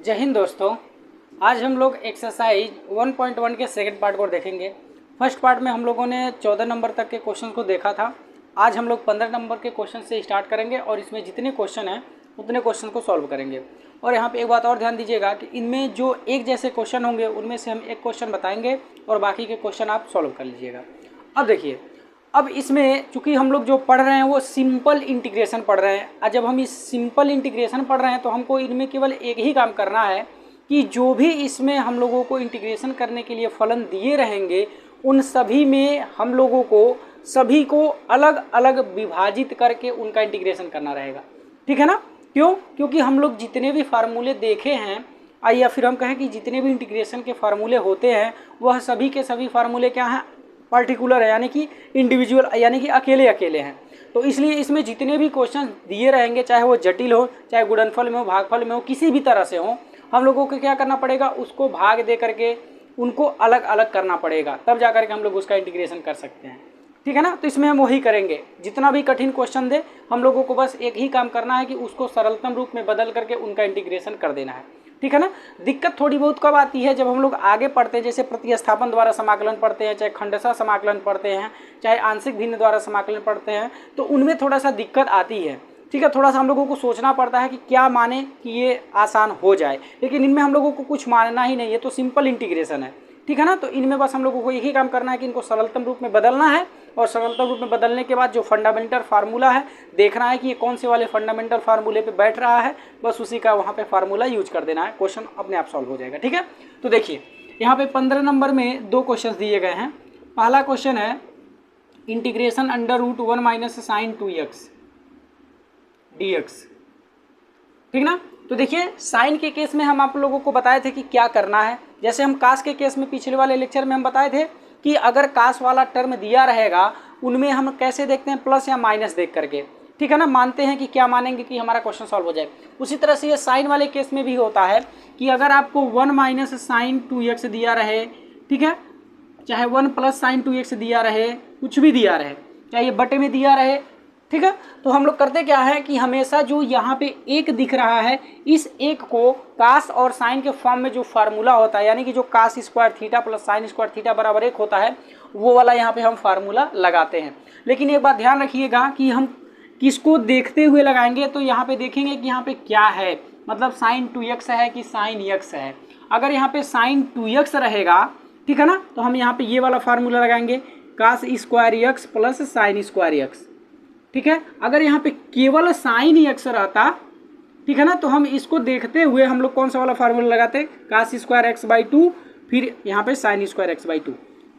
जय हिंद दोस्तों। आज हम लोग एक्सरसाइज 1.1 के सेकंड पार्ट को देखेंगे। फर्स्ट पार्ट में हम लोगों ने 14 नंबर तक के क्वेश्चन को देखा था। आज हम लोग 15 नंबर के क्वेश्चन से स्टार्ट करेंगे और इसमें जितने क्वेश्चन हैं उतने क्वेश्चन को सॉल्व करेंगे। और यहाँ पे एक बात और ध्यान दीजिएगा कि इनमें जो एक जैसे क्वेश्चन होंगे उनमें से हम एक क्वेश्चन बताएंगे और बाकी के क्वेश्चन आप सॉल्व कर लीजिएगा। अब देखिए, अब इसमें चूंकि हम लोग जो पढ़ रहे हैं वो सिंपल इंटीग्रेशन पढ़ रहे हैं। और जब हम इस सिंपल इंटीग्रेशन पढ़ रहे हैं तो हमको इनमें केवल एक ही काम करना है कि जो भी इसमें हम लोगों को इंटीग्रेशन करने के लिए फलन दिए रहेंगे उन सभी में हम लोगों को सभी को अलग अलग विभाजित करके उनका इंटीग्रेशन करना रहेगा। ठीक है ना? क्यों? क्योंकि हम लोग जितने भी फार्मूले देखे हैं या फिर हम कहें कि जितने भी इंटीग्रेशन के फार्मूले होते हैं वह सभी के सभी फार्मूले क्या हैं? पर्टिकुलर है, यानी कि इंडिविजुअल, यानी कि अकेले अकेले हैं। तो इसलिए इसमें जितने भी क्वेश्चन दिए रहेंगे, चाहे वो जटिल हो, चाहे गुणनफल में हो, भागफल में हो, किसी भी तरह से हो, हम लोगों को क्या करना पड़ेगा? उसको भाग दे करके उनको अलग अलग करना पड़ेगा, तब जा करके हम लोग उसका इंटीग्रेशन कर सकते हैं। ठीक है ना? तो इसमें हम वही करेंगे। जितना भी कठिन क्वेश्चन दे हम लोगों को बस एक ही काम करना है कि उसको सरलतम रूप में बदल करके उनका इंटीग्रेशन कर देना है। ठीक है ना? दिक्कत थोड़ी बहुत कब आती है? जब हम लोग आगे पढ़ते हैं, जैसे प्रतिस्थापन द्वारा समाकलन पढ़ते हैं, चाहे खंडशः समाकलन पढ़ते हैं, चाहे आंशिक भिन्न द्वारा समाकलन पढ़ते हैं, तो उनमें थोड़ा सा दिक्कत आती है। ठीक है, थोड़ा सा हम लोगों को सोचना पड़ता है कि क्या माने कि ये आसान हो जाए, लेकिन इनमें हम लोगों को कुछ मानना ही नहीं है। तो सिंपल इंटीग्रेशन है। ठीक है ना? तो इनमें बस हम लोगों को यही काम करना है कि इनको सरलतम रूप में बदलना है और सरलतम रूप में बदलने के बाद जो फंडामेंटल फार्मूला है देखना है कि ये कौन से वाले फंडामेंटल फार्मूले पे बैठ रहा है, बस उसी का वहाँ पे फार्मूला यूज कर देना है, क्वेश्चन अपने आप सॉल्व हो जाएगा। ठीक है, तो देखिए यहाँ पे 15 नंबर में दो क्वेश्चन दिए गए हैं। पहला क्वेश्चन है integration under root 1 minus sine 2x dx। ठीक ना? तो देखिए, साइन के केस में हम आप लोगों को बताए थे कि क्या करना है। जैसे हम कास के केस में पिछले वाले लेक्चर में हम बताए थे कि अगर कास वाला टर्म दिया रहेगा उनमें हम कैसे देखते हैं? प्लस या माइनस देख करके। ठीक है ना? मानते हैं कि क्या मानेंगे कि हमारा क्वेश्चन सॉल्व हो जाए। उसी तरह से ये साइन वाले केस में भी होता है कि अगर आपको 1 माइनस साइन 2x दिया रहे, ठीक है, चाहे 1 प्लस साइन 2x दिया रहे, कुछ भी दिया रहे, चाहे ये बटे में दिया रहे, ठीक है, तो हम लोग करते क्या है कि हमेशा जो यहाँ पे एक दिख रहा है इस एक को कास और साइन के फॉर्म में जो फार्मूला होता है, यानी कि जो cos square theta plus sine square theta बराबर 1 होता है, वो वाला यहाँ पे हम फार्मूला लगाते हैं। लेकिन एक बात ध्यान रखिएगा कि हम किसको देखते हुए लगाएंगे। तो यहाँ पे देखेंगे कि यहाँ पे क्या है, मतलब साइन 2x है कि साइन x है। अगर यहाँ पे साइन 2x रहेगा, ठीक है ना, तो हम यहाँ पे ये वाला फार्मूला लगाएंगे, cos square x plus sine square x। ठीक है, अगर यहाँ पे केवल साइन x रहता, ठीक है ना, तो हम इसको देखते हुए हम लोग कौन सा वाला फार्मूला लगाते? कास स्क्वायर x बाई 2, फिर यहाँ पे साइन स्क्वायर x बाई 2।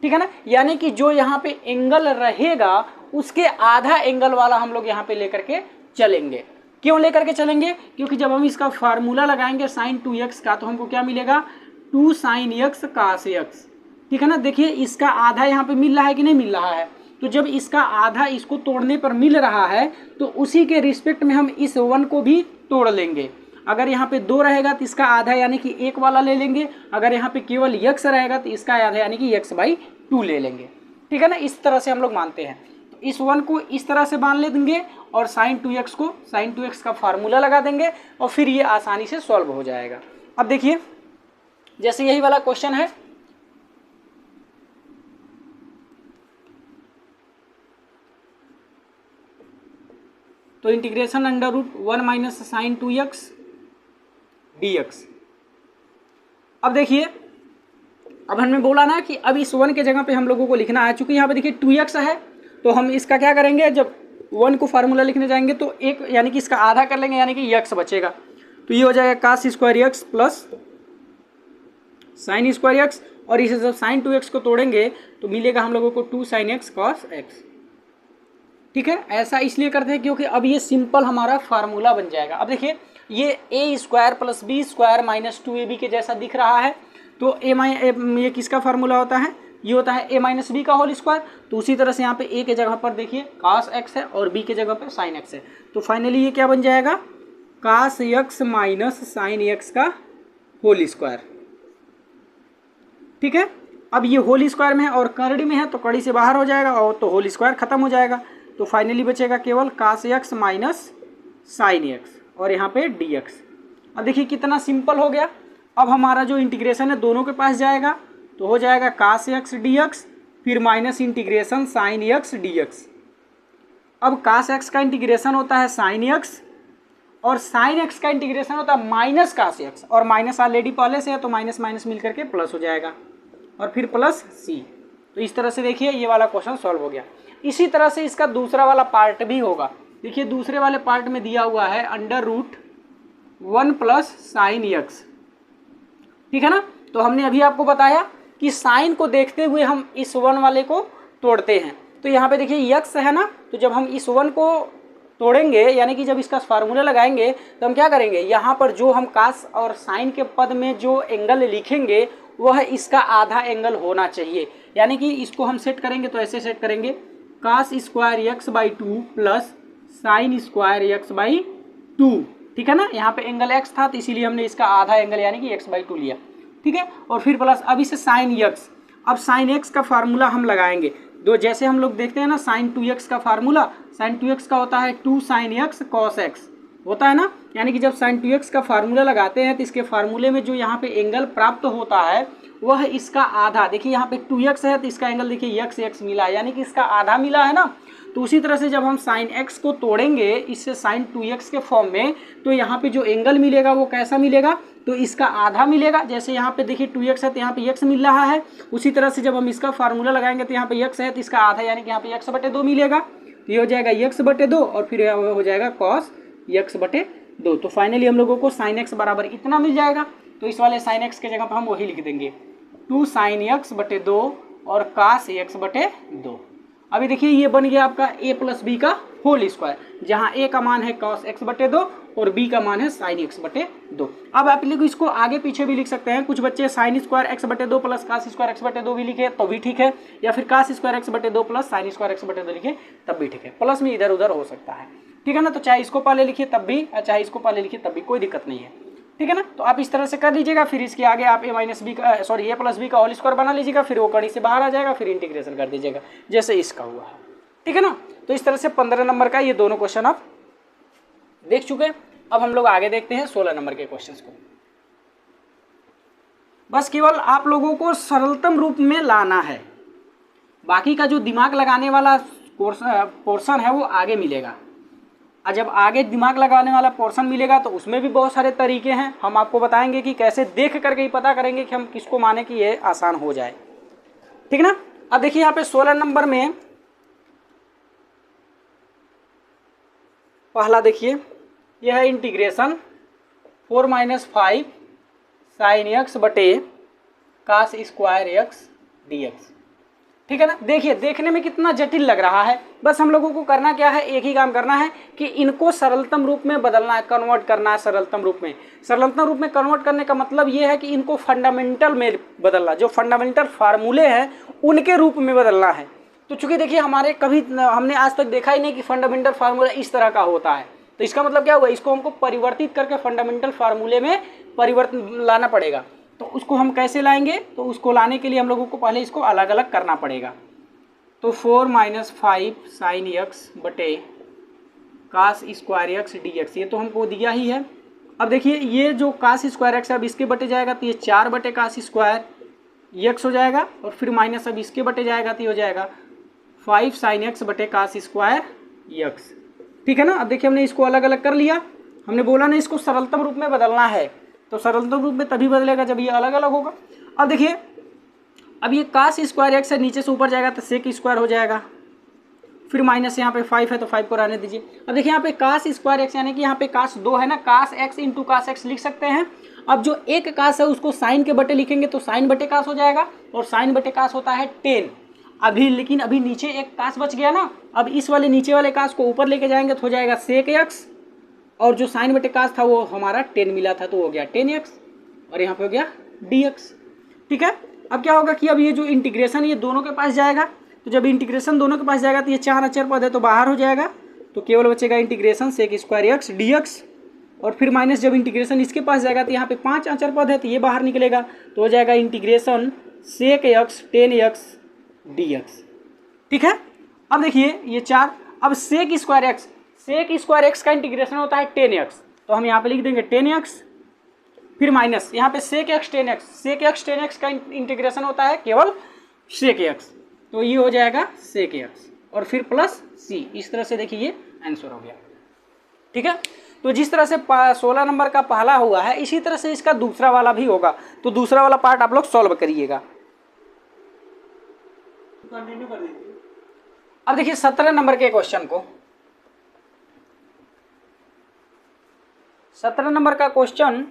ठीक है ना? यानी कि जो यहाँ पे एंगल रहेगा उसके आधा एंगल वाला हम लोग यहाँ पे लेकर के चलेंगे। क्यों लेकर के चलेंगे? क्योंकि जब हम इसका फार्मूला लगाएंगे साइन 2x का तो हमको क्या मिलेगा? 2 साइन x कास x। ठीक है ना? देखिए इसका आधा यहाँ पे मिल रहा है कि नहीं मिल रहा है? तो जब इसका आधा इसको तोड़ने पर मिल रहा है तो उसी के रिस्पेक्ट में हम इस 1 को भी तोड़ लेंगे। अगर यहाँ पे 2 रहेगा तो इसका आधा यानी कि 1 वाला ले लेंगे। अगर यहाँ पे केवल x रहेगा तो इसका आधा यानी कि x बाई 2 ले लेंगे। ठीक है ना? इस तरह से हम लोग मानते हैं। तो इस 1 को इस तरह से मान ले देंगे और साइन 2x को साइन 2x का फार्मूला लगा देंगे और फिर ये आसानी से सॉल्व हो जाएगा। अब देखिए, जैसे यही वाला क्वेश्चन है, तो integration under root 1 minus sine 2x dx। अब देखिए, अब हमने बोला ना कि अब इस 1 के जगह पे हम लोगों को लिखना है। चूंकि यहाँ पे देखिए 2x है तो हम इसका क्या करेंगे? जब 1 को फार्मूला लिखने जाएंगे तो एक यानी कि इसका आधा कर लेंगे, यानी कि x बचेगा। तो ये हो जाएगा cos square x plus sine square x, और इसे जब साइन 2x को तोड़ेंगे तो मिलेगा हम लोगों को 2 साइन x कॉस x। ठीक है, ऐसा इसलिए करते हैं क्योंकि अब ये सिंपल हमारा फार्मूला बन जाएगा। अब देखिए, ये a square plus b square minus 2ab के जैसा दिख रहा है। तो ये किसका फार्मूला होता है? ये होता है a माइनस बी का होल स्क्वायर। तो उसी तरह से यहाँ पे a के जगह पर देखिए कास x है और b के जगह पर साइन x है। तो फाइनली ये क्या बन जाएगा? कास x माइनस साइन x का होल स्क्वायर। ठीक है, अब ये होल स्क्वायर में है और कड़ी में है तो कड़ी से बाहर हो जाएगा और तो होल स्क्वायर खत्म हो जाएगा। तो फाइनली बचेगा केवल कास x माइनस साइन x और यहाँ पे dx। अब देखिए कितना सिंपल हो गया। अब हमारा जो इंटीग्रेशन है दोनों के पास जाएगा तो हो जाएगा cos x dx, फिर minus integration sin x dx। अब cos x का इंटीग्रेशन होता है sin x और sin x का इंटीग्रेशन होता है माइनस cos x, और माइनस ऑलरेडी पहले से है तो माइनस माइनस मिल करके प्लस हो जाएगा और फिर प्लस c। तो इस तरह से देखिए ये वाला क्वेश्चन सॉल्व हो गया। इसी तरह से इसका दूसरा वाला पार्ट भी होगा। देखिए दूसरे वाले पार्ट में दिया हुआ है √1 प्लस साइन x, ठीक है ना। तो हमने अभी आपको बताया कि साइन को देखते हुए हम इस 1 वाले को तोड़ते हैं। तो यहाँ पे देखिए x है ना, तो जब हम इस 1 को तोड़ेंगे यानी कि जब इसका फार्मूला लगाएंगे तो हम क्या करेंगे, यहाँ पर जो हम कास और साइन के पद में जो एंगल लिखेंगे वह इसका आधा एंगल होना चाहिए। यानी कि इसको हम सेट करेंगे तो ऐसे सेट करेंगे cos square x by 2 plus sine square x by 2, ठीक है ना। यहाँ पे एंगल x था तो इसीलिए हमने इसका आधा एंगल यानी कि x बाई 2 लिया, ठीक है। और फिर प्लस अब इसे साइन x, अब साइन x का फार्मूला हम लगाएंगे। दो जैसे हम लोग देखते हैं ना साइन 2x का फार्मूला, साइन 2x का होता है 2 साइन x cos x होता है ना। यानी कि जब साइन 2x का फार्मूला लगाते हैं तो इसके फार्मूले में जो यहाँ पे एंगल प्राप्त होता है वह इसका आधा, देखिए यहाँ पे 2x है तो इसका एंगल देखिए x मिला है यानी कि इसका आधा मिला है ना। तो उसी तरह से जब हम साइन x को तोड़ेंगे इससे साइन 2x के फॉर्म में तो यहाँ पे जो एंगल मिलेगा वो कैसा मिलेगा, तो इसका आधा मिलेगा। जैसे यहाँ पे देखिए 2x है तो यहाँ पे x मिल रहा है, उसी तरह से जब हम इसका फार्मूला लगाएंगे तो यहाँ पे x है तो इसका आधा यानी कि यहाँ पे x/2 मिलेगा। तो ये हो जाएगा x/2 और फिर हो जाएगा cos x/2। तो फाइनली हम लोगों को साइन x बराबर इतना मिल जाएगा। तो इस वाले साइन x के जगह पर हम वही लिख देंगे 2 साइन x/2 और cos x/2। अभी देखिए ये बन गया आपका a प्लस बी का होल स्क्वायर, जहाँ a का मान है cos x/2 और b का मान है sin x/2। अब आप लोग इसको आगे पीछे भी लिख सकते हैं। कुछ बच्चे sin square x/2 plus cos square x/2 भी लिखे तो भी ठीक है, या फिर cos square x/2 plus sin square x/2 लिखे तब भी ठीक है। प्लस में इधर उधर हो सकता है, ठीक है ना। तो चाहे इसको पहले लिखिए तब भी, चाहे इसको पहले लिखिए तब भी, कोई दिक्कत नहीं है, ठीक है ना। तो आप इस तरह से कर लीजिएगा। फिर इसके आगे आप a प्लस बी का होल स्क्वायर बना लीजिएगा, फिर वो कड़ी से बाहर आ जाएगा, फिर इंटीग्रेशन कर दीजिएगा जैसे इसका हुआ है, ठीक है ना। तो इस तरह से 15 नंबर का ये दोनों क्वेश्चन आप देख चुके हैं। अब हम लोग आगे देखते हैं 16 नंबर के क्वेश्चंस को। बस केवल आप लोगों को सरलतम रूप में लाना है, बाकी का जो दिमाग लगाने वाला पोर्शन है वो आगे मिलेगा। और जब आगे दिमाग लगाने वाला पोर्शन मिलेगा तो उसमें भी बहुत सारे तरीके हैं, हम आपको बताएंगे कि कैसे देख करके ही पता करेंगे कि हम किसको माने कि ये आसान हो जाए, ठीक है ना। अब देखिए यहाँ पे 16 नंबर में पहला देखिए यह है integration 4 - 5 sine x/cos square x dx, ठीक है ना। देखिए देखने में कितना जटिल लग रहा है, बस हम लोगों को करना क्या है, एक ही काम करना है कि इनको सरलतम रूप में बदलना है, कन्वर्ट करना है सरलतम रूप में। सरलतम रूप में कन्वर्ट करने का मतलब ये है कि इनको फंडामेंटल में बदलना, जो फंडामेंटल फार्मूले हैं उनके रूप में बदलना है। तो चूंकि देखिए हमने आज तक देखा ही नहीं कि फंडामेंटल फार्मूला इस तरह का होता है, तो इसका मतलब क्या हुआ, इसको हमको परिवर्तित करके फंडामेंटल फार्मूले में परिवर्तन लाना पड़ेगा। तो उसको हम कैसे लाएंगे, तो उसको लाने के लिए हम लोगों को पहले इसको अलग अलग करना पड़ेगा। तो 4 - 5 sine x/cos square x dx ये तो हमको दिया ही है। अब देखिए ये जो cos स्क्वायर x अब इसके बटे जाएगा तो ये 4/cos स्क्वायर x हो जाएगा, और फिर माइनस अब इसके बटे जाएगा तो ये हो जाएगा 5 साइन x/cos स्क्वायर x, ठीक है ना। अब देखिए हमने इसको अलग अलग कर लिया, हमने बोला ना इसको सरलतम रूप में बदलना है, तो सरलतम रूप में तभी बदलेगा जब ये अलग अलग होगा। अब देखिए अब ये cos स्क्वायर x से नीचे से ऊपर जाएगा तो sec स्क्वायर हो जाएगा, फिर माइनस यहाँ पे 5 है तो 5 को रहने दीजिए। अब देखिए यहाँ पे cos स्क्वायर x यानी कि यहाँ पे cos 2 है ना, cos x into cos x लिख सकते हैं। अब जो एक cos है उसको साइन के बटे लिखेंगे तो साइन बटे cos हो जाएगा, और साइन बटे cos होता है 10। लेकिन अभी नीचे एक cos बच गया ना, अब इस वाले नीचे वाले cos को ऊपर लेके जाएंगे तो हो जाएगा sec x, और जो साइन बटे cos था वो हमारा 10 मिला था तो हो गया 10x, और यहाँ पे हो गया dx, ठीक है। अब क्या होगा कि अब ये जो इंटीग्रेशन ये दोनों के पास जाएगा, तो जब इंटीग्रेशन दोनों के पास जाएगा तो ये 4 अचर पद है तो बाहर हो जाएगा, तो केवल बचेगा integration sec square x dx, और फिर माइनस जब इंटीग्रेशन इसके पास जाएगा तो यहाँ पे 5 अचर पद है तो ये बाहर निकलेगा, तो हो जाएगा integration sec x 10x dx, ठीक है। अब देखिए ये 4, अब sec स्क्वायर x का इंटीग्रेशन होता है 10x, तो हम यहाँ पे लिख देंगे 10x फिर माइनस, यहाँ पे sec x tan x, sec x tan x का इंटीग्रेशन होता है केवल सेक एक्स, तो ये हो जाएगा सेक एक्स और फिर प्लस सी। इस तरह से देखिए ये आंसर हो गया। ठीक है, तो जिस तरह से 16 नंबर का पहला हुआ है इसी तरह से इसका दूसरा वाला भी होगा। तो दूसरा वाला पार्ट आप लोग सॉल्व करिएगा। कंटिन्यू कर दीजिए। अब देखिए 17 नंबर के क्वेश्चन को, 17 नंबर का क्वेश्चन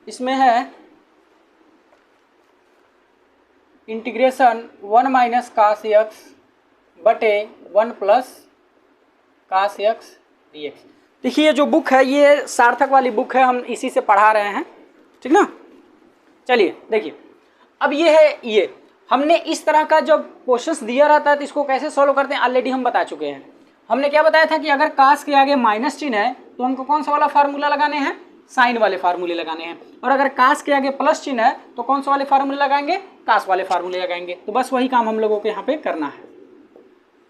इसमें है इंटीग्रेशन 1 माइनस कास एक्स बटे 1 plus cos x d x. देखिए ये जो बुक है ये सार्थक वाली बुक है, हम इसी से पढ़ा रहे हैं, ठीक ना। चलिए देखिए, अब ये है, ये हमने इस तरह का जब क्वेश्चंस दिया रहता है तो इसको कैसे सॉल्व करते हैं ऑलरेडी हम बता चुके हैं। हमने क्या बताया था कि अगर कास के आगे माइनस चिन्ह है तो हमको कौन सा वाला फार्मूला लगाने हैं, साइन वाले फार्मूले लगाने हैं, और अगर कास के आगे प्लस चिन्ह है तो कौन सा वाले फार्मूले लगाएंगे, कास वाले फार्मूले लगाएंगे। तो बस वही काम हम लोगों को यहाँ पे करना है।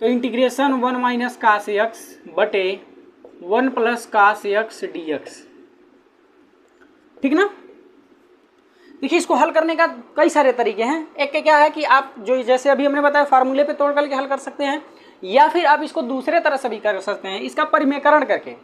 तो इंटीग्रेशन 1 माइनस कास एक्स बटे 1 plus cos x d x, ठीक ना। देखिए इसको हल करने का कई सारे तरीके हैं। एक क्या है कि आप जो जैसे अभी हमने बताया फार्मूले पे तोड़ करके हल कर सकते हैं, या फिर आप इसको दूसरे तरह से भी कर सकते हैं, इसका परिमेयकरण करके।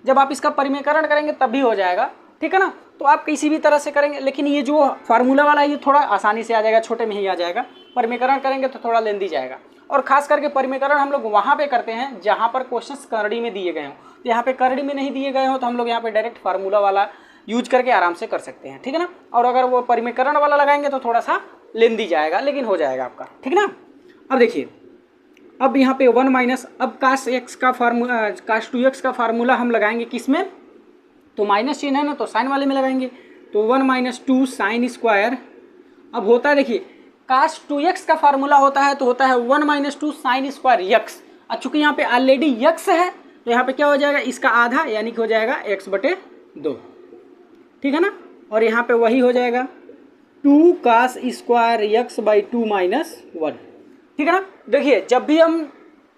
जब आप इसका परिमेयकरण करेंगे तब भी हो जाएगा, ठीक है ना। तो आप किसी भी तरह से करेंगे, लेकिन ये जो फार्मूला वाला है ये थोड़ा आसानी से आ जाएगा, छोटे में ही आ जाएगा। परिमेयकरण करेंगे तो थोड़ा लेंदी जाएगा, और खास करके परिमेयकरण हम लोग वहाँ पे करते हैं जहाँ पर क्वेश्चंस करड़ी में दिए गए हों। तो यहाँ पे करड़ी में नहीं दिए गए हों तो हम लोग यहाँ पे डायरेक्ट फार्मूला वाला यूज करके आराम से कर सकते हैं, ठीक है ना। और अगर वो परिमेयकरण वाला लगाएंगे तो थोड़ा सा लेंदी जाएगा, लेकिन हो जाएगा आपका, ठीक ना। अब देखिए, अब यहाँ पे 1 माइनस, अब कास एक्स का फार्मूला, कास 2x का फार्मूला हम लगाएंगे किस में, तो माइनस चिन्ह है ना तो साइन वाले में लगाएंगे। तो 1 माइनस 2 साइन स्क्वायर, अब होता है देखिए कास 2x का फार्मूला होता है तो होता है 1 माइनस 2 साइन स्क्वायर यक्स। अब चूंकि यहाँ पे ऑलरेडी यक्स है तो यहाँ पे क्या हो जाएगा, इसका आधा, यानी कि हो जाएगा x बटे 2, ठीक है ना। और यहाँ पे वही हो जाएगा 2 cos square x by 2 minus 1, ठीक है ना। देखिए जब भी हम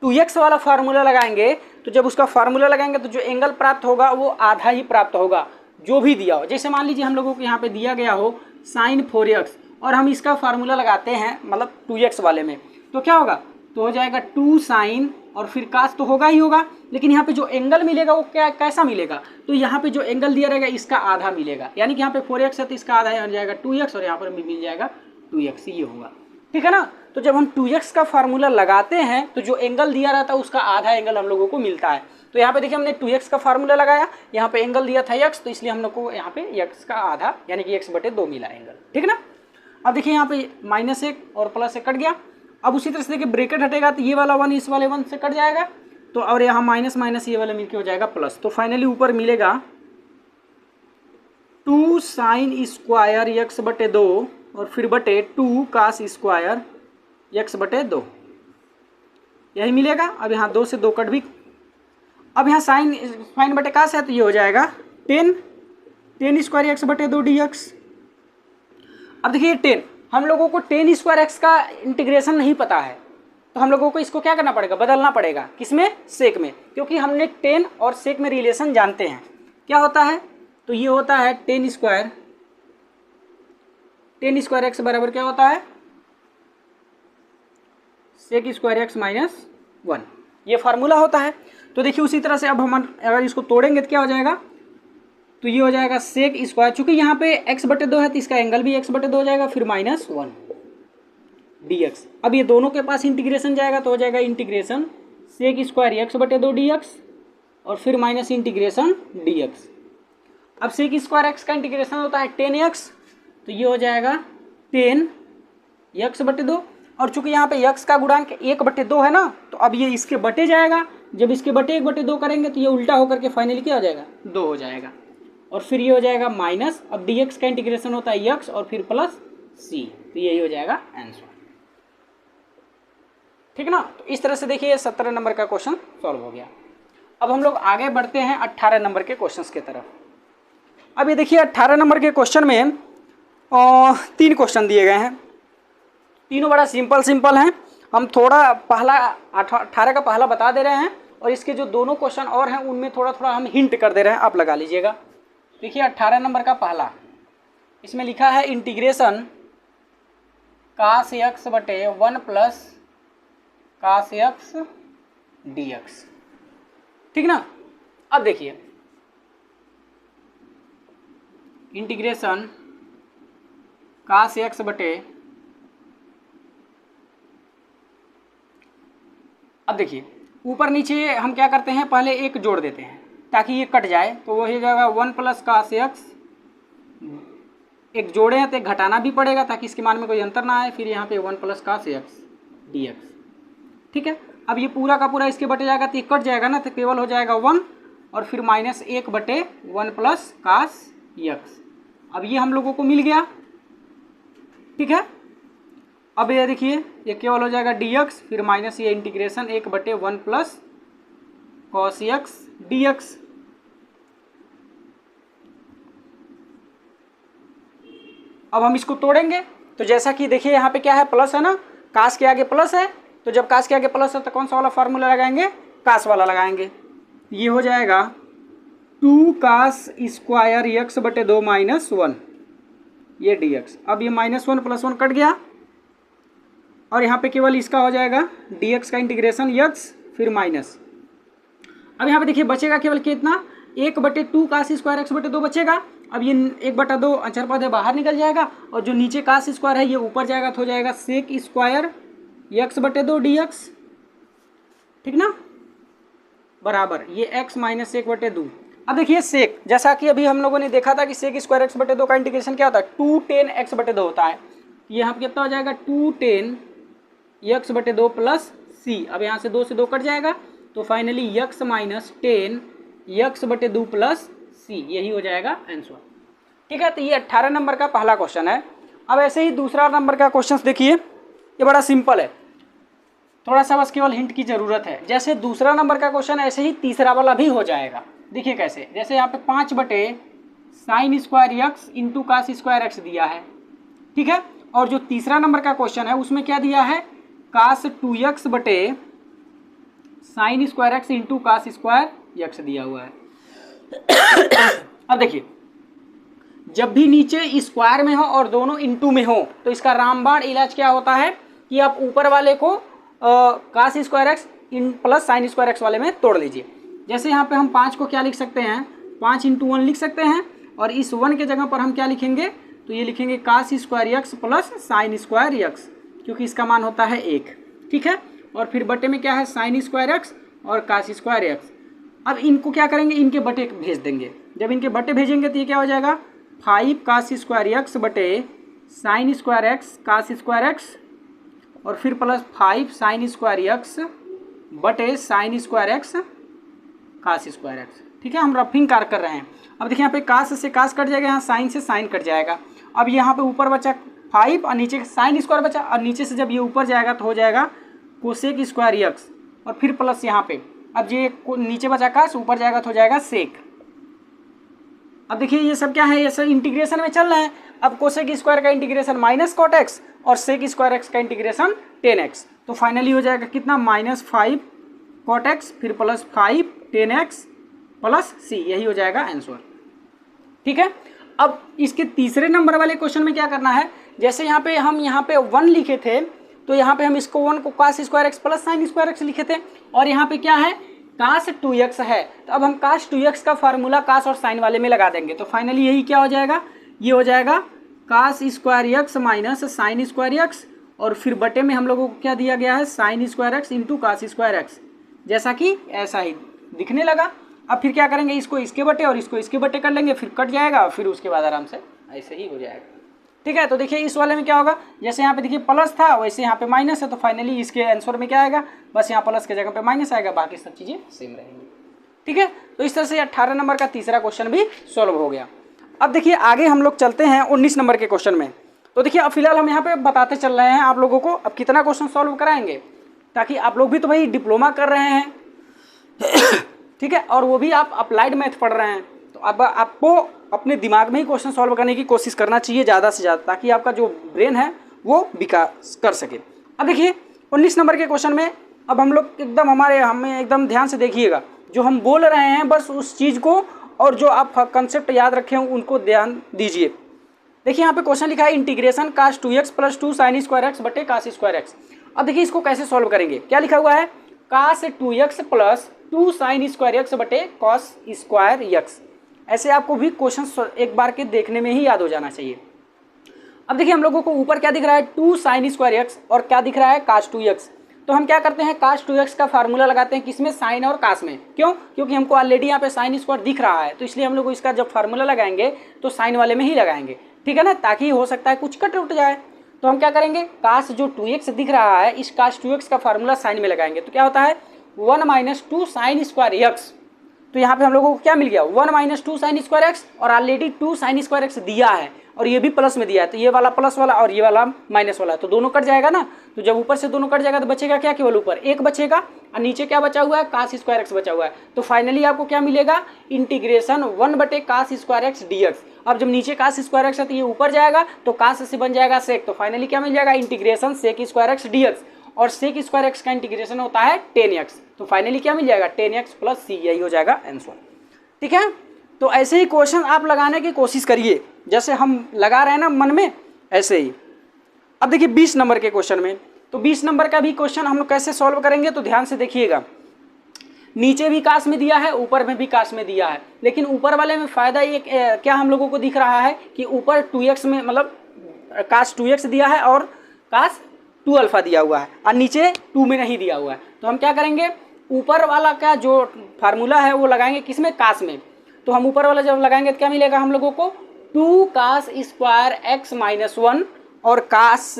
2x वाला फार्मूला लगाएंगे तो जब उसका फार्मूला लगाएंगे तो जो एंगल प्राप्त होगा वो आधा ही प्राप्त होगा, जो भी दिया हो। जैसे मान लीजिए हम लोगों को यहाँ पे दिया गया हो साइन 4x और हम इसका फार्मूला लगाते हैं मतलब 2x वाले में, तो क्या होगा, तो हो जाएगा 2 साइन और फिर कास तो होगा ही होगा, लेकिन यहाँ पे जो एंगल मिलेगा वो क्या कैसा मिलेगा, तो यहाँ पे जो एंगल दिया रहेगा इसका आधा मिलेगा, यानी कि यहाँ पे 4x है तो इसका आधा हो जाएगा 2x और यहाँ पर भी मिल जाएगा 2x, ये होगा, ठीक है ना। तो जब हम 2x का फार्मूला लगाते हैं तो जो एंगल दिया रहता है उसका आधा एंगल हम लोगों को मिलता है। तो यहाँ पे देखिए हमने 2x का फार्मूला लगाया, यहाँ पे एंगल दिया था x, तो इसलिए हम लोग को यहाँ पे x का आधा यानी कि x बटे 2 मिला एंगल, ठीक है ना। अब देखिए यहाँ पे -1 और +1 कट गया। अब उसी तरह से देखिए ब्रैकेट हटेगा तो ये वाला 1 इस वाले 1 से कट जाएगा, तो और यहाँ माइनस माइनस ये वाला मिलके हो जाएगा प्लस। तो फाइनली ऊपर मिलेगा 2 साइन स्क्वायर x बटे 2 और फिर बटे 2 कास स्क्वायर x बटे 2, यही मिलेगा। अब यहाँ 2 से 2 कट भी, अब यहाँ साइन बटे कास है तो ये हो जाएगा 10 स्क्वायर x बटे 2 dx। अब देखिए 10, हम लोगों को 10 स्क्वायर x का इंटीग्रेशन नहीं पता है, तो हम लोगों को इसको क्या करना पड़ेगा, बदलना पड़ेगा, किसमें, सेक में, क्योंकि हमने 10 और सेक में रिलेशन जानते हैं। क्या होता है, तो ये होता है 10 स्क्वायर x बराबर क्या होता है, सेक स्क्वायर x माइनस 1, ये फार्मूला होता है। तो देखिए उसी तरह से अब हम अगर इसको तोड़ेंगे तो क्या हो जाएगा, तो ये हो जाएगा सेक स्क्वायर, चूंकि यहाँ पे x बटे 2 है तो इसका एंगल भी x बटे 2 हो जाएगा, फिर -1 dx। अब ये दोनों के पास इंटीग्रेशन जाएगा तो हो जाएगा इंटीग्रेशन सेक स्क्वायर x बटे 2 dx और फिर माइनस इंटीग्रेशन dx। अब सेक स्क्वायर x का इंटीग्रेशन होता है 10x, तो ये हो जाएगा 10x बटे 2, और चूंकि यहाँ पे x का गुणांक 1 बटे 2 है ना, तो अब ये इसके बटे जाएगा, जब इसके बटे 1 बटे 2 करेंगे तो ये उल्टा होकर के फाइनली क्या हो जाएगा, 2 हो जाएगा, और फिर ये हो जाएगा माइनस, अब dx का इंटीग्रेशन होता है x और फिर प्लस c, तो यही हो जाएगा आंसर, ठीक ना। तो इस तरह से देखिए 17 नंबर का क्वेश्चन सॉल्व हो गया। अब हम लोग आगे बढ़ते हैं 18 नंबर के क्वेश्चंस की तरफ। अब ये देखिए 18 नंबर के क्वेश्चन में 3 क्वेश्चन दिए गए हैं, तीनों बड़ा सिंपल हैं। हम थोड़ा पहला 18 का पहला बता दे रहे हैं और इसके जो दोनों क्वेश्चन और हैं उनमें थोड़ा थोड़ा हम हिंट कर दे रहे हैं, आप लगा लीजिएगा। देखिए 18 नंबर का पहला, इसमें लिखा है इंटीग्रेशन cos x बटे 1 प्लस cos x dx, ठीक ना। अब देखिए इंटीग्रेशन cos x बटे, अब देखिए ऊपर नीचे हम क्या करते हैं, पहले एक जोड़ देते हैं ताकि ये कट जाए, तो वो हो जाएगा 1 प्लस cos x, एक जोड़े हैं तो एक घटाना भी पड़ेगा ताकि इसके मान में कोई अंतर ना आए, फिर यहाँ पे 1 प्लस cos x dx, ठीक है। अब ये पूरा का पूरा इसके बटे जाएगा तो ये कट जाएगा ना, तो केवल हो जाएगा 1 और फिर माइनस 1 बटे 1 प्लस cos x। अब ये हम लोगों को मिल गया, ठीक है। अब ये देखिए ये केवल हो जाएगा dx, फिर माइनस ये इंटीग्रेशन 1 बटे 1 प्लस cos x dx। अब हम इसको तोड़ेंगे, तो जैसा कि देखिए यहाँ पे क्या है, प्लस है ना, कास के आगे प्लस है, तो जब कास के आगे प्लस है तो कौन सा वाला फार्मूला लगाएंगे, कास वाला लगाएंगे। ये हो जाएगा 2 cos स्क्वायर x बटे 2 माइनस 1 ये dx। अब ये माइनस 1 प्लस 1 कट गया और यहाँ पे केवल इसका हो जाएगा dx का इंटीग्रेशन x फिर माइनस। अब यहाँ पे देखिए बचेगा केवल कितना, 1 बटे 2 cos स्क्वायर x बटे 2 बचेगा। अब ये 1 बटा 2 अचर पद है बाहर निकल जाएगा और जो नीचे cos स्क्वायर है ये ऊपर जाएगा तो हो जाएगा सेक स्क्वायर x बटे 2 dx, ठीक ना, बराबर ये x माइनस 1 बटे 2। अब देखिए सेक, जैसा कि अभी हम लोगों ने देखा था कि सेक स्क्वायर x बटे 2 का इंटीग्रेशन क्या होता है, 2 tan x बटे 2 होता है। ये यहाँ पे कितना हो जाएगा 2 tan x बटे 2 प्लस c। अब यहाँ से 2 से 2 कट जाएगा तो finally x minus ten x बटे 2 प्लस c, यही हो जाएगा आंसर, ठीक है। तो ये 18 नंबर का पहला क्वेश्चन है। अब ऐसे ही दूसरा नंबर का क्वेश्चन देखिए, ये बड़ा सिंपल है, थोड़ा सा बस केवल हिंट की ज़रूरत है। जैसे दूसरा नंबर का क्वेश्चन ऐसे ही तीसरा वाला भी हो जाएगा। देखिए कैसे, जैसे यहाँ पे 5 बटे sine square x into cos square x दिया है, ठीक है। और जो तीसरा नंबर का क्वेश्चन है उसमें क्या दिया है, कास 2x बटे sine square x into cos square x दिया हुआ है। अब देखिए जब भी नीचे स्क्वायर में हो और दोनों इंटू में हो तो इसका रामबाण इलाज क्या होता है कि आप ऊपर वाले को cos square x in plus sine square x वाले में तोड़ लीजिए। जैसे यहाँ पे हम 5 को क्या लिख सकते हैं, 5 इंटू 1 लिख सकते हैं और इस 1 के जगह पर हम क्या लिखेंगे, तो ये लिखेंगे cos square x plus sine square x, क्योंकि इसका मान होता है 1, ठीक है। और फिर बटे में क्या है साइन स्क्वायर एक्स और कास स्क्वायर एक्स। अब इनको क्या करेंगे, इनके बटे भेज देंगे। जब इनके बटे भेजेंगे तो ये क्या हो जाएगा 5 कास स्क्वायर एक्स बटे sine square x cos square x और फिर प्लस 5 साइन स्क्वायर एक्स बटे sine square x cos square x, ठीक है। हम रफिंग कार्य कर रहे हैं। अब देखिए यहाँ पे कास से कास कट जाएगा, यहाँ साइन से साइन कट जाएगा। अब यहाँ पे ऊपर बचा 5 और नीचे साइन स्क्वायर बचा और नीचे से जब ये ऊपर जाएगा तो हो जाएगा कोसेक स्क्वायर एक्स और फिर प्लस यहाँ पे अब ये नीचे बचा कास ऊपर जाएगा तो हो जाएगा सेक। अब देखिए ये सब क्या है, ये सब इंटीग्रेशन में चल रहा है। अब कोसेक स्क्वायर का इंटीग्रेशन माइनस कॉट एक्स और सेक स्क्वायर एक्स का इंटीग्रेशन 10x, तो फाइनली हो जाएगा कितना -5 कॉट एक्स फिर प्लस 5 10x प्लस c, यही हो जाएगा आंसर, ठीक है। अब इसके तीसरे नंबर वाले क्वेश्चन में क्या करना है, जैसे यहाँ पे हम यहाँ पे 1 लिखे थे तो यहाँ पे हम इसको 1 को cos square x plus sine square x लिखे थे और यहाँ पे क्या है कास 2x है, तो अब हम कास 2x का फार्मूला कास और साइन वाले में लगा देंगे। तो फाइनली यही क्या हो जाएगा, ये हो जाएगा cos square x minus sine square x और फिर बटे में हम लोगों को क्या दिया गया है sine square x into cos square x, जैसा कि ऐसा ही दिखने लगा। अब फिर क्या करेंगे, इसको इसके बटे और इसको इसके बटे कर लेंगे, फिर कट जाएगा, फिर उसके बाद आराम से ऐसे ही हो जाएगा, ठीक है। तो देखिए इस वाले में क्या होगा, जैसे यहाँ पे देखिए प्लस था वैसे यहाँ पे माइनस है, तो फाइनली इसके आंसर में क्या आएगा, बस यहाँ प्लस के जगह पे माइनस आएगा, बाकी सब चीज़ें सेम रहेंगी, ठीक है। तो इस तरह से 18 नंबर का तीसरा क्वेश्चन भी सॉल्व हो गया। अब देखिए आगे हम लोग चलते हैं 19 नंबर के क्वेश्चन में। तो देखिए अब फिलहाल हम यहाँ पे बताते चल रहे हैं आप लोगों को अब कितना क्वेश्चन सॉल्व कराएंगे, ताकि आप लोग भी तो भाई डिप्लोमा कर रहे हैं ठीक है, और वो भी आप अप्लाइड मैथ पढ़ रहे हैं, तो अब आपको अपने दिमाग में ही क्वेश्चन सॉल्व करने की कोशिश करना चाहिए ज़्यादा से ज़्यादा, ताकि आपका जो ब्रेन है वो विकास कर सके। अब देखिए 19 नंबर के क्वेश्चन में अब हम लोग एकदम हमें एकदम ध्यान से देखिएगा, जो हम बोल रहे हैं बस उस चीज़ को और जो आप कंसेप्ट याद रखे हों उनको ध्यान दीजिए। देखिए यहाँ पे क्वेश्चन लिखा है integration cos 2x plus 2 sin square x बटे cos स्क्वायर एक्स। अब देखिए इसको कैसे सॉल्व करेंगे, क्या लिखा हुआ है cos 2x plus 2 sin square x बटे cos स्क्वायर एक्स। ऐसे आपको भी क्वेश्चन एक बार के देखने में ही याद हो जाना चाहिए। अब देखिए हम लोगों को ऊपर क्या दिख रहा है 2 sin स्क्वायर एक्स और क्या दिख रहा है cos 2x। तो हम क्या करते हैं cos 2x का फार्मूला लगाते हैं किसमें, साइन और cos में। क्यों, क्योंकि हमको ऑलरेडी यहाँ पे साइन स्क्वायर दिख रहा है, तो इसलिए हम लोग इसका जब फार्मूला लगाएंगे तो साइन वाले में ही लगाएंगे, ठीक है ना, ताकि हो सकता है कुछ कट उठ जाए। तो हम क्या करेंगे cos जो 2x दिख रहा है इस cos 2x का फार्मूला साइन में लगाएंगे तो क्या होता है 1 माइनस 2 sin स्क्वायर एक्स। तो यहाँ पे हम लोगों को क्या मिल गया 1 माइनस 2 sin स्क्वायर एक्स और ऑलरेडी 2 sin स्क्वायर एक्स दिया है और ये भी प्लस में दिया है, तो ये वाला प्लस वाला और ये वाला माइनस वाला, तो दोनों कट जाएगा ना। तो जब ऊपर से दोनों कट जाएगा तो बचेगा क्या, केवल ऊपर एक बचेगा और नीचे क्या बचा हुआ है cos स्क्वायर एक्स बचा हुआ है। तो फाइनली आपको क्या मिलेगा इंटीग्रेशन 1 बटे cos स्क्वायर एक्स dx। अब जब नीचे cos स्क्वायर एक्स है तो ये ऊपर जाएगा तो cos से बन जाएगा sec, तो फाइनली क्या मिल जाएगा integration sec square x dx और sec स्क्वायर एक्स का इंटीग्रेशन होता है 10x। तो फाइनली क्या मिल जाएगा 10x प्लस c, यही हो जाएगा आंसर, ठीक है। तो ऐसे ही क्वेश्चन आप लगाने की कोशिश करिए जैसे हम लगा रहे हैं ना मन में, ऐसे ही। अब देखिए 20 नंबर के क्वेश्चन में, तो 20 नंबर का भी क्वेश्चन हम लोग कैसे सॉल्व करेंगे तो ध्यान से देखिएगा। नीचे भी कास में दिया है ऊपर में भी कास में दिया है, लेकिन ऊपर वाले में फ़ायदा ये क्या हम लोगों को दिख रहा है कि ऊपर 2x में मतलब कास 2x दिया है और कास 2 अल्फा दिया हुआ है और नीचे 2 में नहीं दिया हुआ है। तो हम क्या करेंगे ऊपर वाला का जो फार्मूला है वो लगाएंगे किसमें, कास में। तो हम ऊपर वाला जब लगाएंगे तो क्या मिलेगा हम लोगों को 2 कास स्क्वायर एक्स माइनस 1 और कास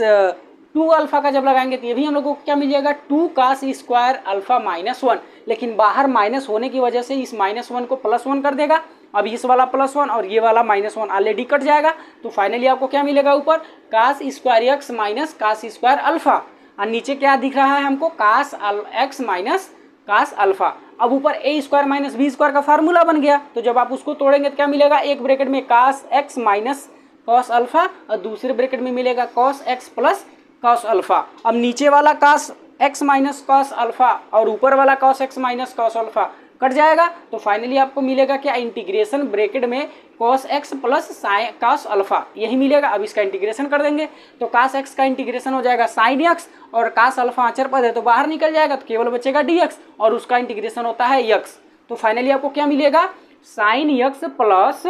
2 अल्फा का जब लगाएंगे तो ये भी हम लोगों को क्या मिल जाएगा 2 कास स्क्वायर अल्फा माइनस 1। लेकिन बाहर माइनस होने की वजह से इस माइनस 1 को प्लस 1 कर देगा। अब इस वाला प्लस 1 और ये वाला माइनस 1 ऑलरेडी कट जाएगा। तो फाइनली आपको क्या मिलेगा ऊपर cos square x minus cos square alpha और नीचे क्या दिख रहा है हमको cos x minus cos alpha. अब ऊपर a square minus b square का फार्मूला बन गया, तो जब आप उसको तोड़ेंगे तो क्या मिलेगा एक ब्रैकेट में कास एक्स माइनस कॉस अल्फा और दूसरे ब्रैकेट में मिलेगा cos x plus cos alpha. अब नीचे वाला cos x minus cos alpha और ऊपर वाला cos x minus cos alpha cut जाएगा। तो फाइनली आपको मिलेगा क्या इंटीग्रेशन ब्रैकेट में cos x plus cos alpha, यही मिलेगा। अब इसका इंटीग्रेशन कर देंगे तो कॉस एक्स का इंटीग्रेशन हो जाएगा साइन एक्स और कॉस अल्फा अचर पद है तो बाहर निकल जाएगा तो केवल बचेगा डी एक्स और उसका इंटीग्रेशन होता है एक्स। तो फाइनली आपको क्या मिलेगा sine x plus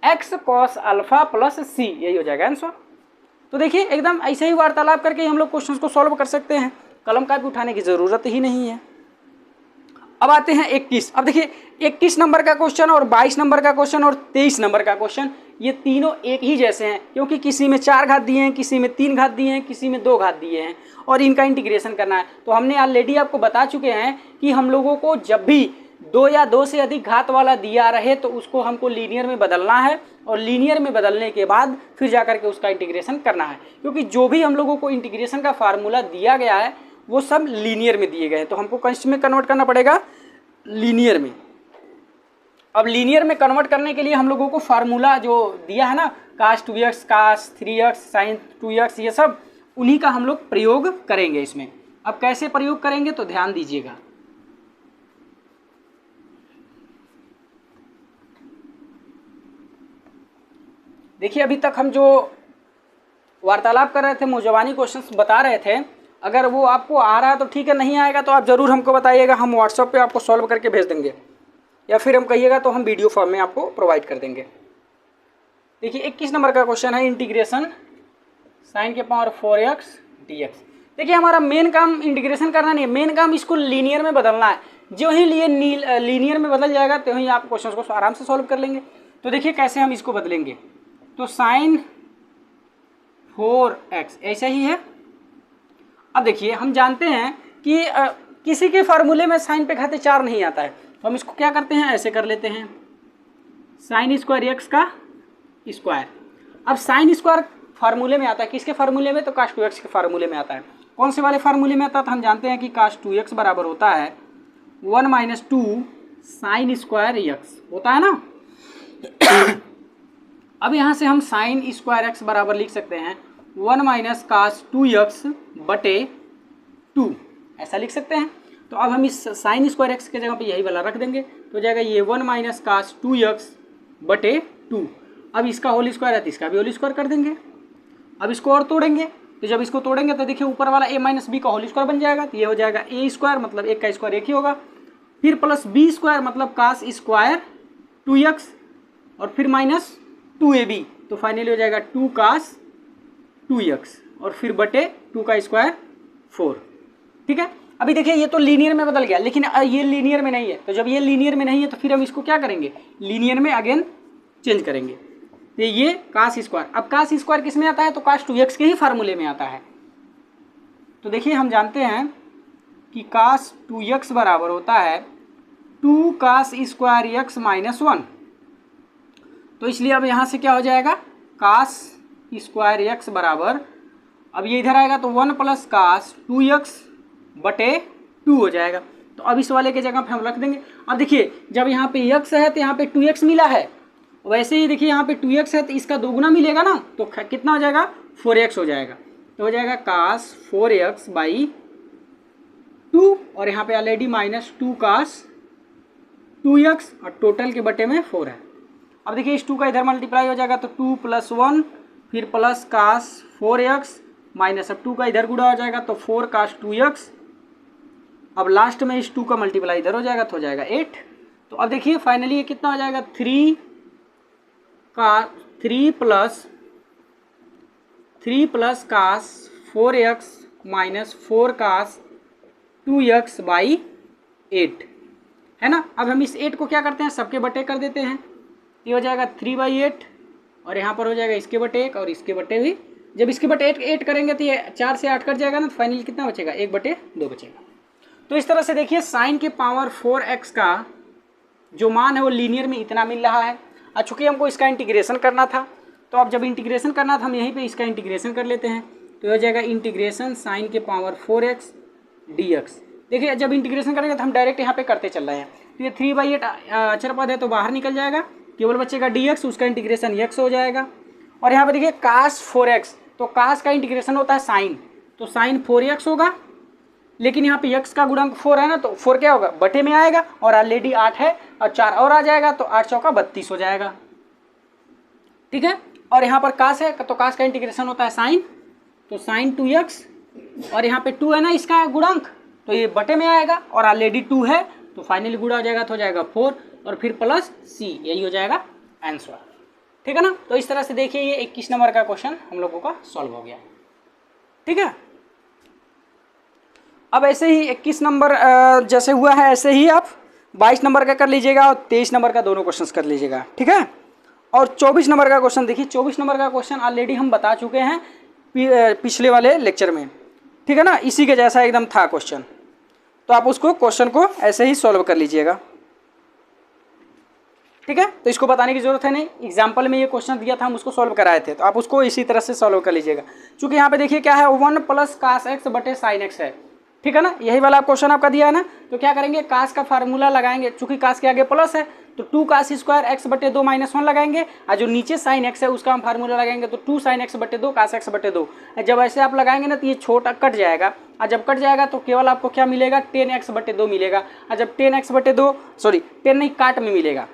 x cos alpha plus C, यही हो जाएगा आंसर। तो देखिए एकदम ऐसे ही वार्तालाप करके हम लोग क्वेश्चंस को सॉल्व कर सकते हैं, कलम कापी उठाने की ज़रूरत ही नहीं है। अब आते हैं 21। अब देखिए 21 नंबर का क्वेश्चन और 22 नंबर का क्वेश्चन और 23 नंबर का क्वेश्चन ये तीनों एक ही जैसे हैं, क्योंकि किसी में 4 घात दिए हैं, किसी में 3 घात दिए हैं, किसी में 2 घात दिए हैं और इनका इंटीग्रेशन करना है। तो हमने ऑलरेडी आपको बता चुके हैं कि हम लोगों को जब भी 2 या 2 से अधिक घात वाला दिया रहे तो उसको हमको लीनियर में बदलना है और लीनियर में बदलने के बाद फिर जाकर के उसका इंटीग्रेशन करना है, क्योंकि जो भी हम लोगों को इंटीग्रेशन का फार्मूला दिया गया है वो सब लीनियर में दिए गए हैं, तो हमको किस में कन्वर्ट करना पड़ेगा लीनियर में। अब लीनियर में कन्वर्ट करने के लिए हम लोगों को फार्मूला जो दिया है ना कास 2x कास 3x साइन 2x, ये सब उन्हीं का हम लोग प्रयोग करेंगे इसमें। अब कैसे प्रयोग करेंगे तो ध्यान दीजिएगा। देखिए अभी तक हम जो वार्तालाप कर रहे थे, मौजवानी क्वेश्चंस बता रहे थे, अगर वो आपको आ रहा है तो ठीक है, नहीं आएगा तो आप ज़रूर हमको बताइएगा, हम व्हाट्सएप पे आपको सॉल्व करके भेज देंगे या फिर हम कहिएगा तो हम वीडियो फॉर्म में आपको प्रोवाइड कर देंगे। देखिए 21 नंबर का क्वेश्चन है इंटीग्रेशन साइन के पावर 4x dx। देखिए हमारा मेन काम इंटीग्रेशन करना नहीं है, मेन काम इसको लीनियर में बदलना है। जो ही लीनियर में बदल जाएगा तो ही आप क्वेश्चन को आराम से सॉल्व कर लेंगे। तो देखिए कैसे हम इसको बदलेंगे, तो साइन 4x ऐसा ही है। अब देखिए हम जानते हैं कि किसी के फार्मूले में साइन पे घाते 4 नहीं आता है, तो हम इसको क्या करते हैं ऐसे कर लेते हैं साइन स्क्वायर एक्स का स्क्वायर। अब साइन स्क्वायर फार्मूले में आता है किसके फार्मूले में, तो कास 2x के फार्मूले में आता है। कौन से वाले फार्मूले में आता है, तो हम जानते हैं कि कास 2x बराबर होता है 1 माइनस 2 साइन स्क्वायर एक्स होता है ना। अब यहाँ से हम साइन स्क्वायर एक्स बराबर लिख सकते हैं 1 माइनस कास 2x बटे 2, ऐसा लिख सकते हैं। तो अब हम इस साइन स्क्वायर एक्स के जगह पे यही वाला रख देंगे, तो हो जाएगा ये 1 माइनस कास 2x बटे 2। अब इसका होल स्क्वायर है तो इसका भी होल स्क्वायर कर देंगे। अब इसको और तोड़ेंगे, तो जब इसको तोड़ेंगे तो देखिए ऊपर वाला a माइनस बी का होल स्क्वायर बन जाएगा, तो ये हो जाएगा a स्क्वायर मतलब एक का स्क्वायर एक ही होगा, फिर प्लस b स्क्वायर मतलब कास स्क्वायर 2x और फिर माइनस 2ab, तो फाइनली हो जाएगा 2 कास 2x और फिर बटे 2 का स्क्वायर 4। ठीक है, अभी देखिए ये तो लीनियर में बदल गया, लेकिन ये लीनियर में नहीं है, तो जब ये लीनियर में नहीं है तो फिर हम इसको क्या करेंगे, लीनियर में अगेन चेंज करेंगे। तो ये कास स्क्वायर, अब कास स्क्वायर किस में आता है, तो कास 2x के ही फार्मूले में आता है। तो देखिए हम जानते हैं कि कास 2x बराबर होता है 2 कास स्क्वायर x माइनस 1, तो इसलिए अब यहाँ से क्या हो जाएगा, कास स्क्वायर x बराबर, अब ये इधर आएगा तो 1 प्लस कास 2x बटे 2 हो जाएगा। तो अब इस वाले के जगह पे हम रख देंगे। अब देखिए जब यहाँ पे x है तो यहाँ पे 2x मिला है, वैसे ही देखिए यहाँ पे 2x है तो इसका दोगुना मिलेगा ना, तो कितना हो जाएगा, 4x हो जाएगा। तो हो जाएगा कास 4x बाई 2 और यहाँ पे ऑलरेडी माइनस 2 कास 2x और टोटल के बटे में 4 है। अब देखिए इस 2 का इधर मल्टीप्लाई हो जाएगा तो 2 प्लस 1 फिर प्लस कास 4x माइनस अब 2 का इधर गुणा हो जाएगा तो 4 कास 2x, अब लास्ट में इस 2 का मल्टीप्लाई इधर हो जाएगा तो हो जाएगा 8। तो अब देखिए फाइनली ये कितना हो जाएगा, 3 plus cos 4x minus 4 cos 2x by 8 है ना। अब हम इस 8 को क्या करते हैं, सबके बटे कर देते हैं, ये हो जाएगा 3/8 और यहाँ पर हो जाएगा इसके बटे 1 और इसके बटे भी, जब इसके बटे 8 करेंगे तो ये 4 से 8 कट जाएगा ना, तो फाइनली कितना बचेगा, 1/2 बचेगा। तो इस तरह से देखिए साइन के पावर 4x का जो मान है वो लीनियर में इतना मिल रहा है। और चूँकि हमको इसका इंटीग्रेशन करना था, तो अब जब इंटीग्रेशन करना था हम यहीं पे इसका इंटीग्रेशन कर लेते हैं, तो हो जाएगा इंटीग्रेशन साइन के पावर 4x dx। देखिए जब इंटीग्रेशन करेंगे तो हम डायरेक्ट यहाँ पे करते चल रहे हैं, तो ये 3/8 अचर पद है तो बाहर निकल जाएगा, केवल बचेगा dx, उसका इंटीग्रेशन x हो जाएगा। और यहाँ पे देखिए कास 4x, तो कास का इंटीग्रेशन होता है साइन, तो साइन 4x होगा, लेकिन यहाँ पे x का गुणांक 4 है ना, तो 4 क्या होगा, बटे में आएगा और ऑलरेडी 8 है और 4 और आ जाएगा तो 8 चौका 32 हो जाएगा। ठीक है, और यहाँ पर कास है तो कास का इंटीग्रेशन होता है साइन, तो साइन 2x और यहाँ पे 2 है ना इसका गुणांक, तो ये बटे में आएगा और ऑलरेडी 2 है तो फाइनली गुणा हो जाएगा तो हो जाएगा 4 और फिर प्लस c, यही हो जाएगा आंसर। ठीक है ना। तो इस तरह से देखिए ये 21 नंबर का क्वेश्चन हम लोगों का सॉल्व हो गया। ठीक है, अब ऐसे ही 21 नंबर जैसे हुआ है ऐसे ही आप 22 नंबर का कर लीजिएगा और 23 नंबर का दोनों क्वेश्चंस कर लीजिएगा। ठीक है, और 24 नंबर का क्वेश्चन देखिए, 24 नंबर का क्वेश्चन ऑलरेडी हम बता चुके हैं पिछले वाले लेक्चर में। ठीक है ना, इसी के जैसा एकदम था क्वेश्चन, तो आप उसको क्वेश्चन को ऐसे ही सॉल्व कर लीजिएगा। ठीक है, तो इसको बताने की जरूरत है नहीं, एग्जाम्पल में ये क्वेश्चन दिया था हम उसको सॉल्व कराए थे, तो आप उसको इसी तरह से सॉल्व कर लीजिएगा। चूँकि यहाँ पे देखिए क्या है, 1 प्लस कास x बटे साइन x है। ठीक है ना, यही वाला क्वेश्चन आपका दिया है ना, तो क्या करेंगे, कास का फार्मूला लगाएंगे, चूंकि कास के आगे प्लस है तो 2 कास स्क्वायर x बटे 2 माइनस 1 लगाएंगे, और जो नीचे साइन x है उसका हम फार्मूला लगाएंगे तो 2 साइन x बटे 2 कास x बटे 2। जब ऐसे आप लगाएंगे ना तो ये छोटा कट जाएगा, और जब कट जाएगा तो केवल आपको क्या मिलेगा, 10x बटे 2 मिलेगा, और जब 10x बटे 2 सॉरी 10 नहीं काट में मिलेगा।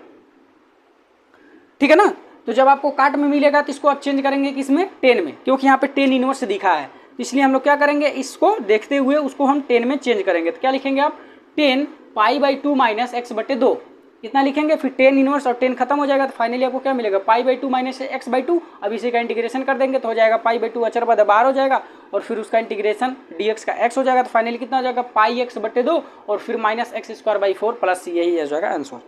ठीक है ना, तो जब आपको काट में मिलेगा तो इसको आप चेंज करेंगे किसमें, 10 में, क्योंकि यहाँ पे 10 इनवर्स दिखा है, इसलिए हम लोग क्या करेंगे, इसको देखते हुए उसको हम 10 में चेंज करेंगे। तो क्या लिखेंगे आप, 10 π/2 माइनस x बटे 2 इतना लिखेंगे, फिर 10 इनवर्स और 10 खत्म हो जाएगा, तो फाइनली आपको क्या मिलेगा, π/2 माइनस x/2। अब इसी का इंटीग्रेशन कर देंगे तो हो जाएगा π/2 अचर पद बाहर हो जाएगा और फिर उसका इंटीग्रेशन dx का x हो जाएगा, तो फाइनली कितना हो जाएगा, πx बटे 2 और फिर माइनस x² 4 प्लस c, यही हो जाएगा आंसर।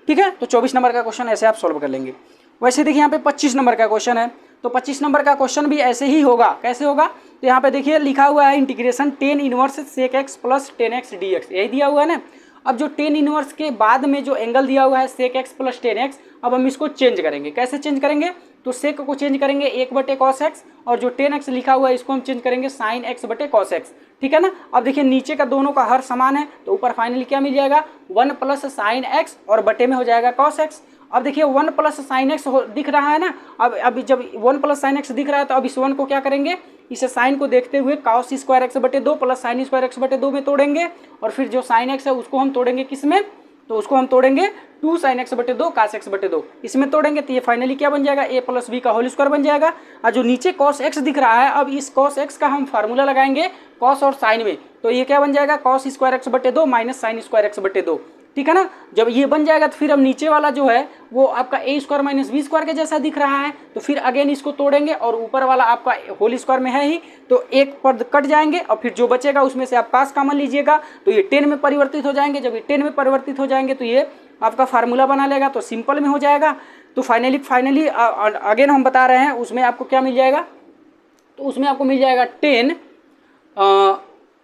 ठीक है, तो 24 नंबर का क्वेश्चन ऐसे आप सॉल्व कर लेंगे। वैसे देखिए यहाँ पे 25 नंबर का क्वेश्चन है, तो 25 नंबर का क्वेश्चन भी ऐसे ही होगा। कैसे होगा, तो यहाँ पे देखिए लिखा हुआ है integration 10 inverse sec x plus 10x dx, यही दिया हुआ है ना। अब जो 10 इनवर्स के बाद में जो एंगल दिया हुआ है सेक x प्लस 10x, अब हम इसको चेंज करेंगे। कैसे चेंज करेंगे, तो सेक को चेंज करेंगे 1 बटे कॉस x, और जो 10x लिखा हुआ है इसको हम चेंज करेंगे साइन x बटे कॉस x। ठीक है ना, अब देखिए नीचे का दोनों का हर समान है, तो ऊपर फाइनली क्या मिल जाएगा, 1 प्लस साइन x और बटे में हो जाएगा कॉस x। अब देखिए 1 प्लस साइन एक्स दिख रहा है ना, अब जब 1 प्लस साइन एक्स दिख रहा है तो अब इस 1 को क्या करेंगे, इसे साइन को देखते हुए कॉस स्क्वायर एक्स बटे 2 प्लस साइन स्क्वायर एक्स बटे 2 में तोड़ेंगे, और फिर जो साइन एक्स है उसको हम तोड़ेंगे किस में, तो उसको हम तोड़ेंगे 2 sin x बटे 2 cos x बटे 2, इसमें तोड़ेंगे तो ये फाइनली क्या बन जाएगा, a प्लस बी का होल स्क्वायर बन जाएगा। और जो नीचे cos x दिख रहा है, अब इस cos x का हम फार्मूला लगाएंगे cos और sin में, तो ये क्या बन जाएगा, cos स्क्वायर x बटे 2 माइनस साइन स्क्वायर x बटे 2, ठीक है ना। जब ये बन जाएगा तो फिर अब नीचे वाला जो है वो आपका a square minus b square के जैसा दिख रहा है, तो फिर अगेन इसको तोड़ेंगे और ऊपर वाला आपका होल स्क्वायर में है ही, तो एक पद कट जाएंगे और फिर जो बचेगा उसमें से आप पास कॉमन लीजिएगा, तो ये 10 में परिवर्तित हो जाएंगे। जब ये 10 में परिवर्तित हो जाएंगे तो ये आपका फार्मूला बना लेगा, तो सिंपल में हो जाएगा। तो फाइनली अगेन हम बता रहे हैं उसमें आपको क्या मिल जाएगा, तो उसमें आपको मिल जाएगा 10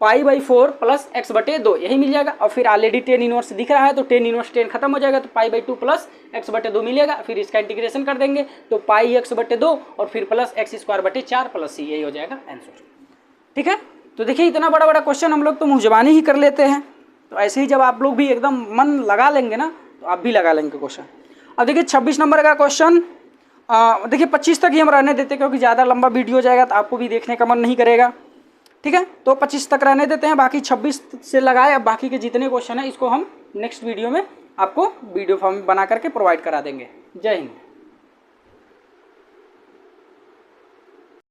पाई/4 प्लस x बटे 2, यही मिल जाएगा। और फिर ऑलरेडी 10 इनवर्स दिख रहा है, तो 10 इनवर्स 10 खत्म हो जाएगा, तो पाई/2 प्लस x बटे 2 मिलेगा। फिर इसका इंटीग्रेशन कर देंगे तो पाई x बटे 2 और फिर प्लस x स्क्वायर बटे 4 प्लस c, यही हो जाएगा आंसर, ठीक है। तो देखिए इतना बड़ा बड़ा क्वेश्चन हम लोग तो मुँह ज़बानी ही कर लेते हैं, तो ऐसे ही जब आप लोग भी एकदम मन लगा लेंगे ना तो आप भी लगा लेंगे क्वेश्चन। अब देखिए 26 नंबर का क्वेश्चन, देखिए 25 तक ही हम रहने देते क्योंकि ज़्यादा लंबा वीडियो हो जाएगा तो आपको भी देखने का मन नहीं करेगा, ठीक है। तो 25 तक रहने देते हैं, बाकी 26 से लगाए। अब बाकी के जितने क्वेश्चन हैं इसको हम नेक्स्ट वीडियो में आपको वीडियो फॉर्म बना करके प्रोवाइड करा देंगे। जय हिंद।